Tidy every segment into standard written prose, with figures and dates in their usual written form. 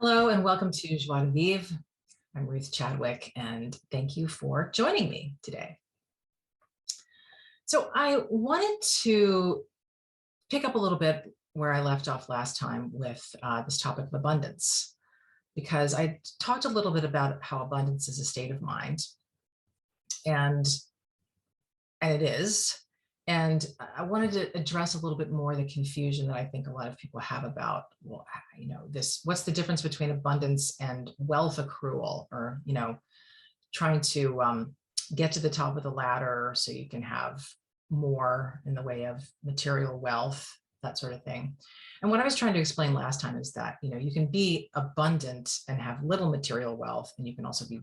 Hello and welcome to Joie de Vivre. I'm Ruth Chadwick and thank you for joining me today. So I wanted to pick up a little bit where I left off last time with this topic of abundance, because I talked a little bit about how abundance is a state of mind, and it is. And I wanted to address a little bit more the confusion that I think a lot of people have about, well, what's the difference between abundance and wealth accrual, or, trying to get to the top of the ladder so you can have more in the way of material wealth, that sort of thing. And what I was trying to explain last time is that, you can be abundant and have little material wealth, and you can also be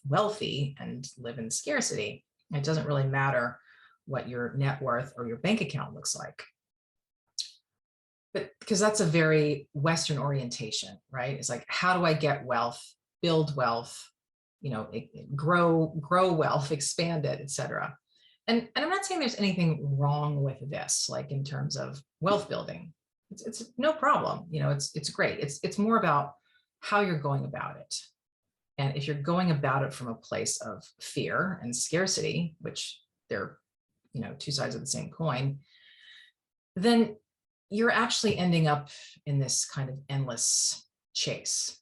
wealthy and live in scarcity. It doesn't really matter what your net worth or your bank account looks like. But because that's a very Western orientation, right? It's like, how do I get wealth, build wealth, grow wealth, expand it, etc. And I'm not saying there's anything wrong with this, like in terms of wealth building. It's no problem. It's great. It's more about how you're going about it. And if you're going about it from a place of fear and scarcity, which they're two sides of the same coin, then you're actually ending up in this kind of endless chase.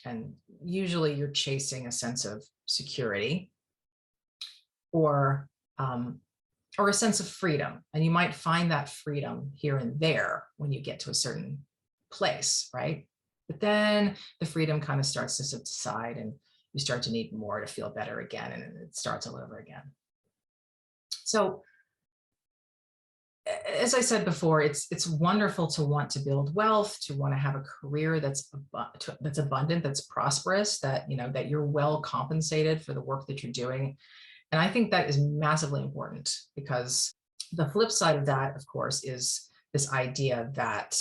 And usually you're chasing a sense of security or a sense of freedom. And you might find that freedom here and there when you get to a certain place, right? But then the freedom kind of starts to subside and you start to need more to feel better again, and it starts all over again. So as I said before, it's wonderful to want to build wealth, to want to have a career that's abundant, that's prosperous, that that you're well compensated for the work that you're doing. And I think that is massively important, because the flip side of that, of course, is this idea that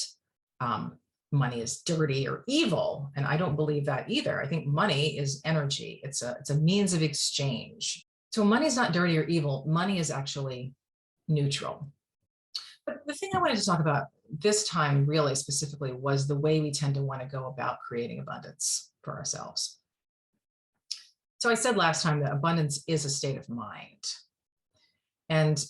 money is dirty or evil. And I don't believe that either. I think money is energy. It's a means of exchange. So money is not dirty or evil. Money is actually neutral. But the thing I wanted to talk about this time really specifically was the way we tend to want to go about creating abundance for ourselves. So I said last time that abundance is a state of mind. And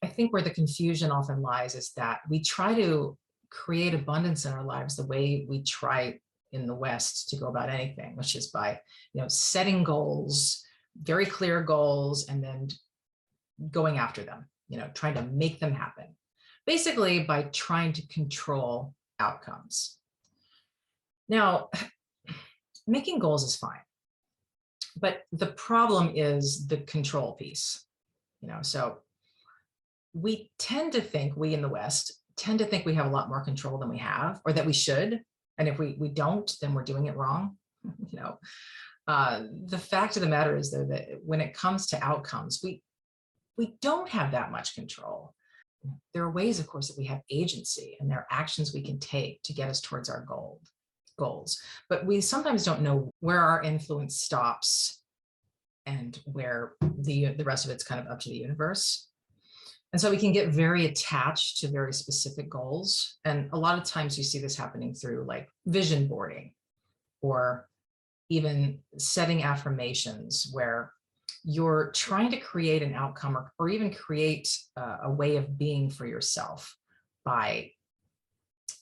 I think where the confusion often lies is that we try to create abundance in our lives the way we try in the West to go about anything, which is by setting goals, very clear goals, and then going after them, trying to make them happen. Basically by trying to control outcomes. Now, making goals is fine, but the problem is the control piece. So we tend to think, we in the West tend to think we have a lot more control than we have, or that we should. And if we don't, then we're doing it wrong. The fact of the matter is, though, that when it comes to outcomes, we don't have that much control. There are ways, of course, that we have agency, and there are actions we can take to get us towards our goals. But we sometimes don't know where our influence stops and where the rest of it's kind of up to the universe. And so we can get very attached to very specific goals. And a lot of times you see this happening through like vision boarding, or even setting affirmations where you're trying to create an outcome, or even create a way of being for yourself by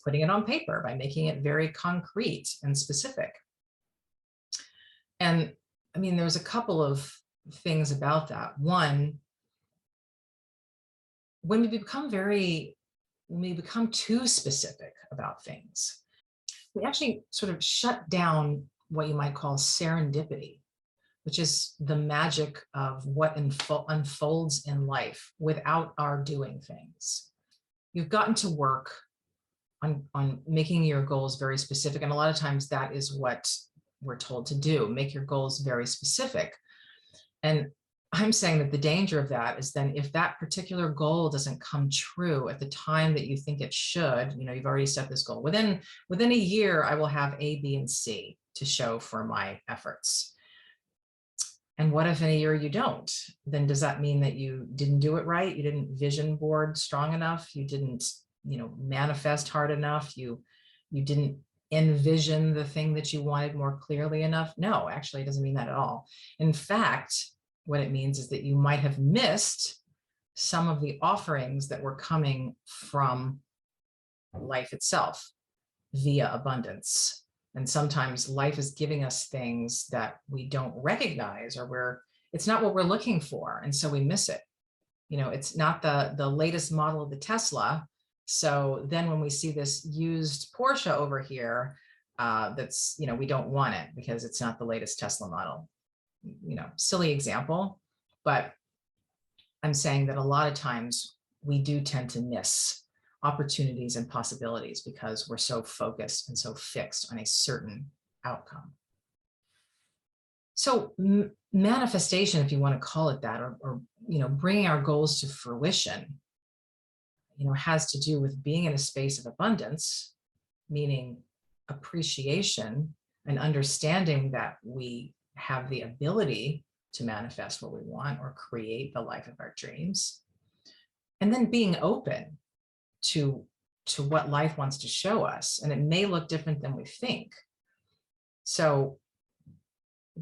putting it on paper, by making it very concrete and specific. And I mean, there's a couple of things about that. One, when we become too specific about things, we actually sort of shut down what you might call serendipity, which is the magic of what unfolds in life without our doing things. You've gotten to work on making your goals very specific. And a lot of times that is what we're told to do, make your goals very specific. And I'm saying that the danger of that is then if that particular goal doesn't come true at the time that you think it should, you've already set this goal. Within a year, I will have A, B, and C to show for my efforts. And what if in a year you don't? Then does that mean that you didn't do it right? You didn't vision board strong enough? You didn't, manifest hard enough? You didn't envision the thing that you wanted more clearly enough? No, actually, it doesn't mean that at all. In fact, what it means is that you might have missed some of the offerings that were coming from life itself via abundance. And sometimes life is giving us things that we don't recognize, or it's not what we're looking for. And so we miss it. It's not the latest model of the Tesla. So then when we see this used Porsche over here, that's, we don't want it because it's not the latest Tesla model. Silly example, but I'm saying that a lot of times we do tend to miss opportunities and possibilities because we're so focused and so fixed on a certain outcome. So manifestation, if you want to call it that, or bringing our goals to fruition, has to do with being in a space of abundance, meaning appreciation and understanding that we have the ability to manifest what we want or create the life of our dreams. And then being open to what life wants to show us. And it may look different than we think. So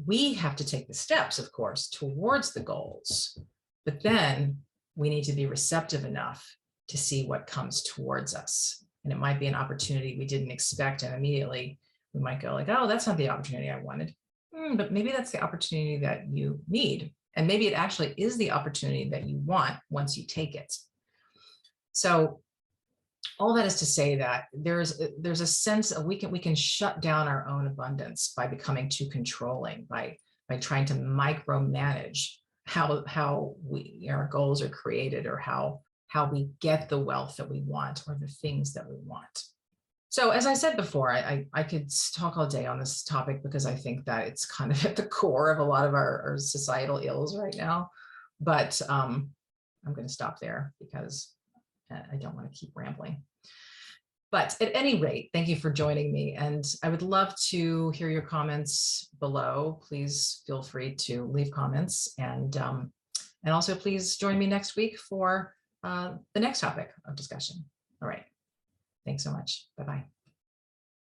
we have to take the steps, of course, towards the goals, but then we need to be receptive enough to see what comes towards us. And it might be an opportunity we didn't expect. And immediately we might go like, oh, that's not the opportunity I wanted. But maybe that's the opportunity that you need. And maybe it actually is the opportunity that you want once you take it. So all that is to say that there's a sense of we can shut down our own abundance by becoming too controlling, by trying to micromanage how our goals are created, or how we get the wealth that we want or the things that we want. So as I said before, I could talk all day on this topic because I think that it's kind of at the core of a lot of our societal ills right now. But I'm going to stop there because I don't want to keep rambling. But at any rate, thank you for joining me. And I would love to hear your comments below. Please feel free to leave comments. And also please join me next week for the next topic of discussion. All right. Thanks so much. Bye-bye.